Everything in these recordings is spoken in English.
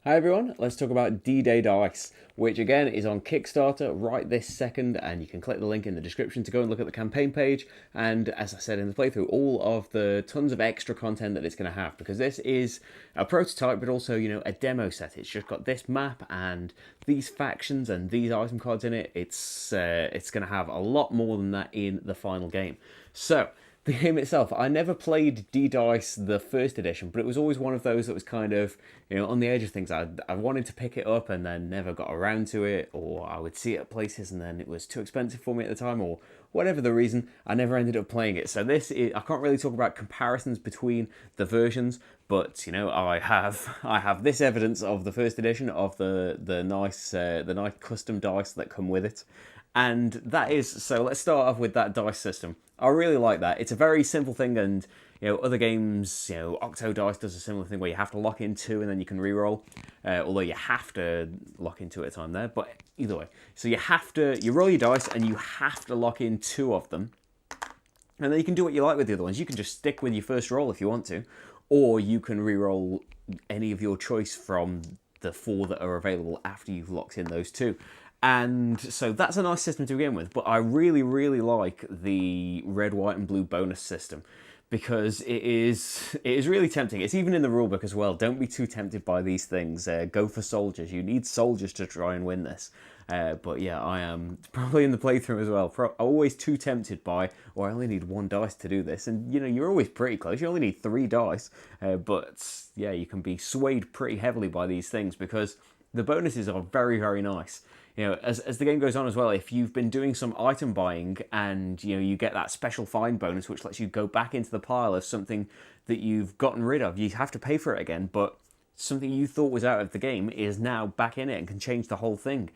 Hi everyone, let's talk about D-Day Dice, which again is on Kickstarter right this second, and you can click the link in the description to go and look at the campaign page, and as I said in the playthrough, all of the tons of extra content that it's going to have, because this is a prototype, but also, a demo set. It's just got this map and these factions and these item cards in it. It's going to have a lot more than that in the final game. So, the game itself, I never played D-Dice the first edition, but it was always one of those that was kind of, on the edge of things. I wanted to pick it up and then never got around to it, or I would see it at places and then it was too expensive for me at the time, or whatever the reason, I never ended up playing it. So I can't really talk about comparisons between the versions, but I have this evidence of the first edition of the nice custom dice that come with it. And that is, so let's start off with that dice system. I really like that. It's a very simple thing, and other games, Octo Dice does a similar thing where you have to lock in two and then you can reroll. Although you have to lock in two at a time there, but either way. So you roll your dice and you have to lock in two of them. And then you can do what you like with the other ones. You can just stick with your first roll if you want to, or you can reroll any of your choice from the four that are available after you've locked in those two. And so that's a nice system to begin with, but I really, really like the red, white, and blue bonus system because it is really tempting. It's even in the rulebook as well. Don't be too tempted by these things. Go for soldiers. You need soldiers to try and win this. But yeah, I am probably in the playthrough as well. Always too tempted by, I only need one dice to do this. And you're always pretty close. You only need 3 dice. But yeah, you can be swayed pretty heavily by these things because the bonuses are very, very nice. As the game goes on as well, if you've been doing some item buying and you get that special find bonus, which lets you go back into the pile of something that you've gotten rid of, you have to pay for it again, but something you thought was out of the game is now back in it and can change the whole thing.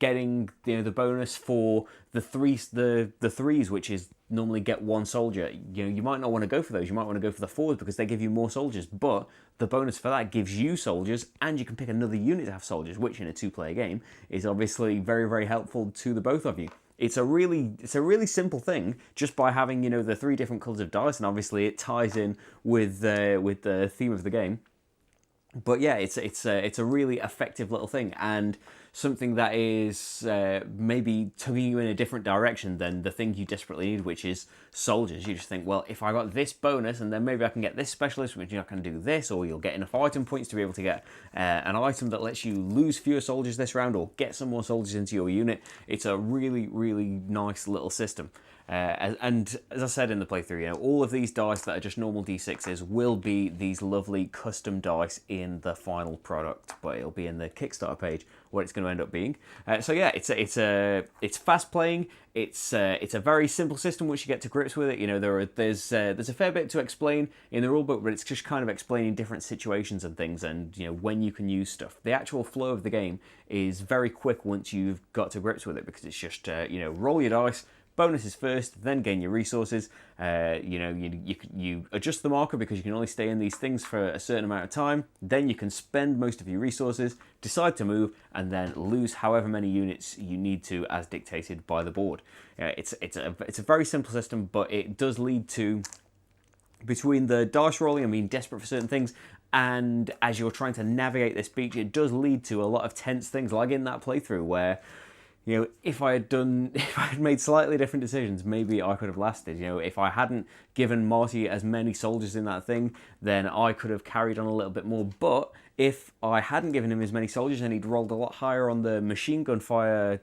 Getting the bonus for the threes, which is normally get one soldier. You might not want to go for those. You might want to go for the 4s because they give you more soldiers. But the bonus for that gives you soldiers, and you can pick another unit to have soldiers, which in a 2-player game is obviously very, very helpful to the both of you. It's a really simple thing just by having the 3 different colours of dice, and obviously it ties in with the theme of the game. But yeah, it's a really effective little thing, and something that is maybe tugging you in a different direction than the thing you desperately need, which is soldiers. You just think, well, if I got this bonus, and then maybe I can get this specialist, which I can do this, or you'll get enough item points to be able to get an item that lets you lose fewer soldiers this round, or get some more soldiers into your unit. It's a really, really nice little system. And as I said in the playthrough, all of these dice that are just normal D6s will be these lovely custom dice in the final product, but it'll be in the Kickstarter page what it's going to end up being. So yeah, it's fast playing. It's a very simple system once you get to grips with it. There's a fair bit to explain in the rulebook, but it's just kind of explaining different situations and things, and when you can use stuff. The actual flow of the game is very quick once you've got to grips with it, because it's just roll your dice. Bonuses first, then gain your resources. You adjust the marker because you can only stay in these things for a certain amount of time. Then you can spend most of your resources, decide to move, and then lose however many units you need to, as dictated by the board. It's a very simple system, but it does lead to, between the dice rolling and being desperate for certain things, and as you're trying to navigate this beach, it does lead to a lot of tense things, like in that playthrough where, if I had made slightly different decisions, maybe I could have lasted. If I hadn't given Marty as many soldiers in that thing, then I could have carried on a little bit more. But if I hadn't given him as many soldiers and he'd rolled a lot higher on the machine gun fire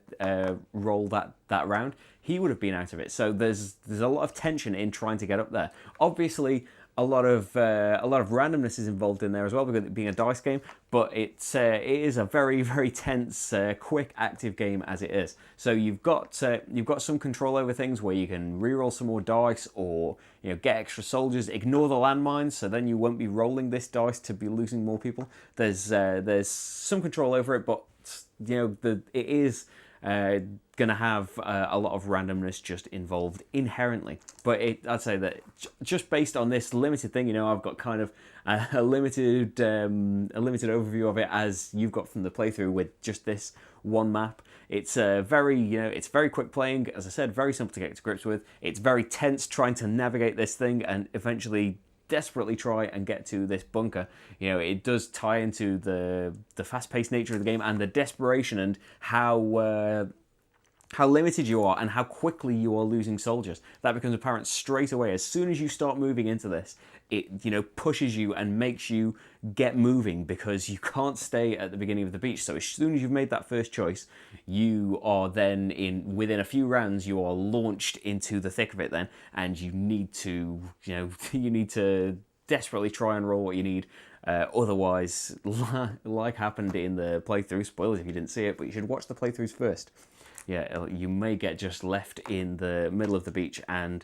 roll that round, he would have been out of it. So there's a lot of tension in trying to get up there. Obviously, a lot of randomness is involved in there as well, because it being a dice game. But it is a very, very tense, quick, active game as it is. So you've got some control over things where you can reroll some more dice, or get extra soldiers, ignore the landmines, so then you won't be rolling this dice to be losing more people. There's some control over it, but it is going to have a lot of randomness just involved inherently. But I'd say that just based on this limited thing, I've got kind of a limited overview of it, as you've got from the playthrough with just this one map. It's it's very quick playing, as I said, very simple to get to grips with. It's very tense trying to navigate this thing and eventually desperately try and get to this bunker. You know, it does tie into the fast-paced nature of the game and the desperation and how limited you are and how quickly you are losing soldiers. That becomes apparent straight away. As soon as you start moving into this, it, you know, pushes you and makes you get moving because you can't stay at the beginning of the beach. So as soon as you've made that first choice, you are then within a few rounds, you are launched into the thick of it then, and you need to, you know, you need to desperately try and roll what you need. Otherwise, like happened in the playthrough, spoilers if you didn't see it, but you should watch the playthroughs first. Yeah, you may get just left in the middle of the beach, and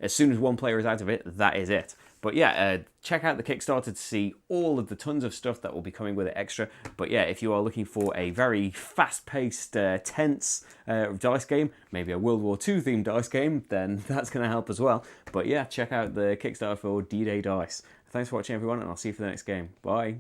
as soon as one player is out of it, that is it. But yeah, check out the Kickstarter to see all of the tons of stuff that will be coming with it extra. But yeah, if you are looking for a very fast-paced, tense dice game, maybe a World War II themed dice game, then that's going to help as well. But yeah, check out the Kickstarter for D-Day Dice. Thanks for watching, everyone, and I'll see you for the next game. Bye.